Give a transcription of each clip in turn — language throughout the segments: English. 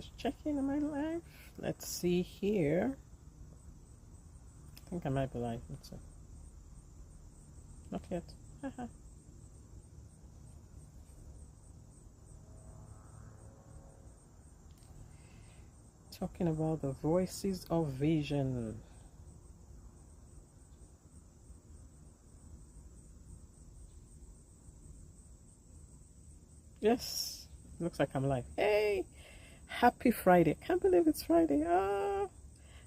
Just checking on my live. Let's see here. I think I might be live. Let's see. Not yet. Haha. Talking about the voices of vision. Yes, looks like I'm live. Hey, happy Friday. Can't believe it's Friday.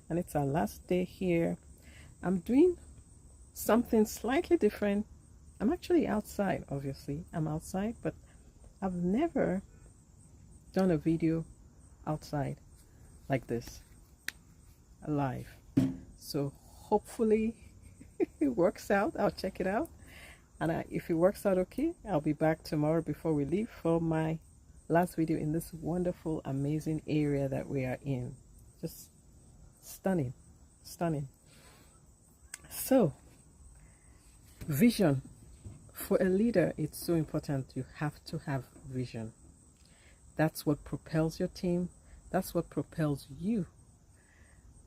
And it's our last day here. I'm doing something slightly different. I'm actually outside, obviously. I'm outside, but I've never done a video outside like this, live. So hopefully it works out. I'll check it out. And if it works out okay, I'll be back tomorrow before we leave for my last video in this wonderful, amazing area that we are in. Just stunning, stunning. So, vision. For a leader, it's so important. You have to have vision. That's what propels your team. That's what propels you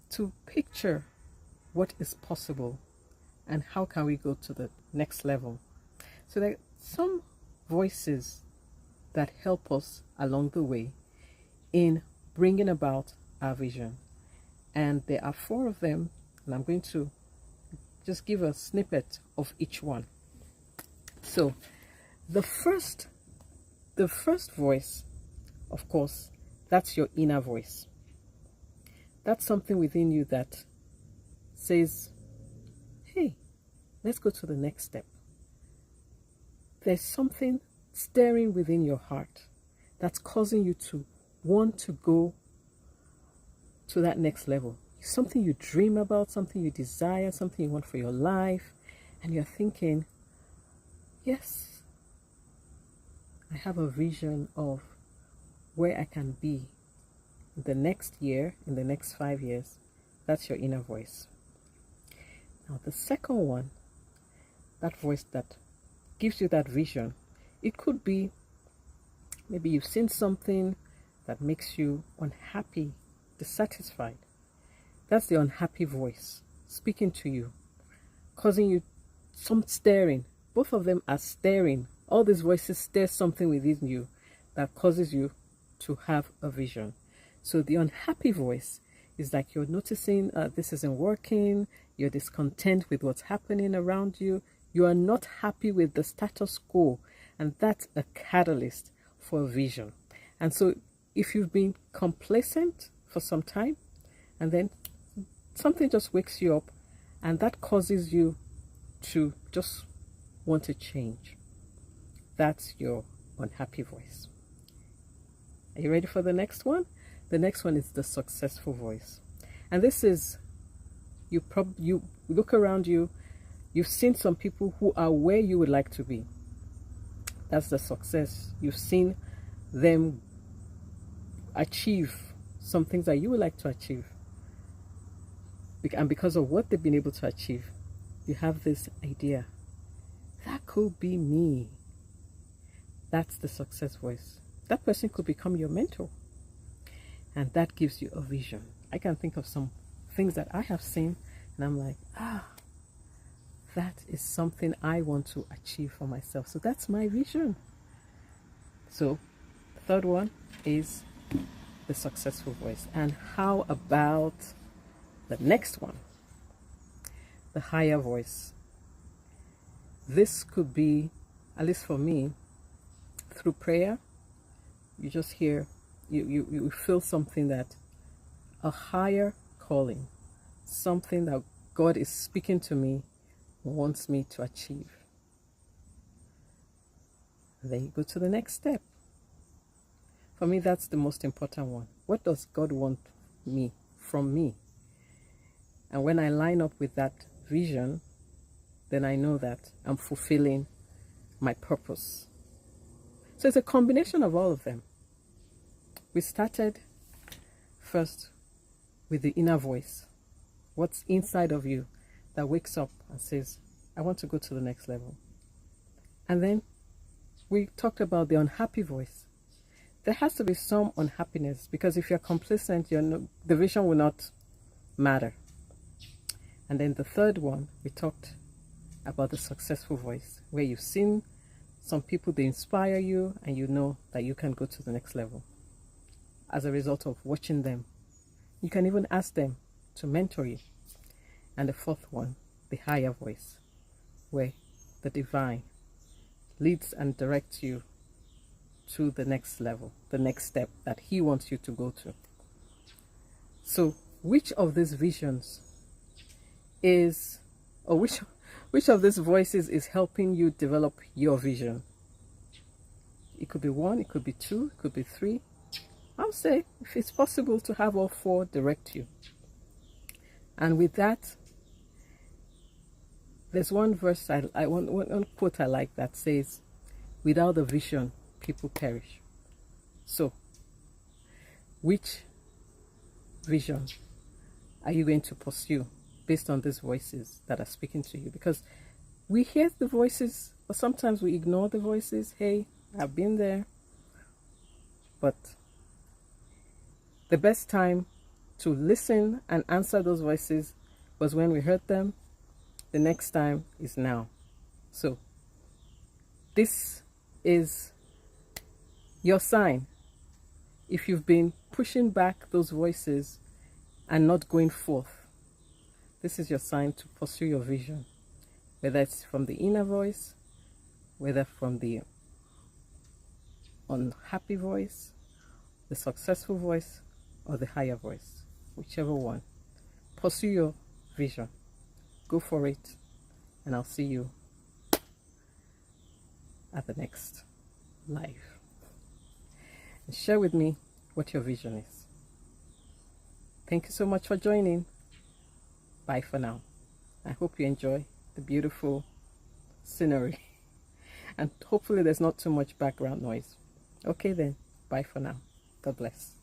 to picture what is possible and how can we go to the next level. So there are some voices that help us along the way in bringing about our vision. And there are 4 of them, and I'm going to just give a snippet of each one. So the first voice, of course, that's your inner voice. That's something within you that says, hey, let's go to the next step. There's something stirring within your heart that's causing you to want to go to that next level. Something you dream about, something you desire, something you want for your life, and you're thinking, yes, I have a vision of where I can be in the next year, in the next 5 years. That's your inner voice. Now the second one, that voice that gives you that vision, it could be maybe you've seen something that makes you unhappy, dissatisfied. That's the unhappy voice speaking to you, causing you some stirring. Both of them are stirring. All these voices stir something within you that causes you to have a vision. So the unhappy voice is like you're noticing this isn't working, you're discontent with what's happening around you, you are not happy with the status quo, and that's a catalyst for a vision. And so if you've been complacent for some time, and then something just wakes you up, and that causes you to just want to change, that's your unhappy voice. Are you ready for the next one? The next one is the successful voice. And this is, you look around you, you've seen some people who are where you would like to be. That's the success. You've seen them achieve some things that you would like to achieve. And because of what they've been able to achieve, you have this idea, that could be me. That's the success voice. That person could become your mentor. And that gives you a vision. I can think of some things that I have seen, and I'm like, that is something I want to achieve for myself. So that's my vision. So the third one is the successful voice. And how about the next one? The higher voice. This could be, at least for me, through prayer. You just hear, you feel something, that a higher calling, something that God is speaking to me, wants me to achieve. And then you go to the next step. For me, that's the most important one. What does God want from me? And when I line up with that vision, then I know that I'm fulfilling my purpose. So it's a combination of all of them. We started first with the inner voice. What's inside of you that wakes up and says, I want to go to the next level. And then we talked about the unhappy voice. there has to be some unhappiness, because if you're complacent, the vision will not matter. And then the third one, we talked about the successful voice, where you've seen some people, they inspire you, and you know that you can go to the next level as a result of watching them. You can even ask them to mentor you. And the fourth one, the higher voice, where the divine leads and directs you to the next level, the next step that he wants you to go to. So which of these visions is, or which of these voices is helping you develop your vision? It could be one, it could be two, it could be three. I'll say, if it's possible, to have all four direct you. And with that, there's one verse, one quote I like that says, without the vision, people perish. So, which vision are you going to pursue based on these voices that are speaking to you? Because we hear the voices, but sometimes we ignore the voices. Hey, I've been there. But the best time to listen and answer those voices was when we heard them. The next time is now. So this is your sign. If you've been pushing back those voices and not going forth, this is your sign to pursue your vision, whether it's from the inner voice, whether from the unhappy voice, the successful voice, or the higher voice, whichever one. Pursue your vision. Go for it, and I'll see you at the next live. And share with me what your vision is. Thank you so much for joining. Bye for now. I hope you enjoy the beautiful scenery, and hopefully there's not too much background noise. Okay then, bye for now. God bless.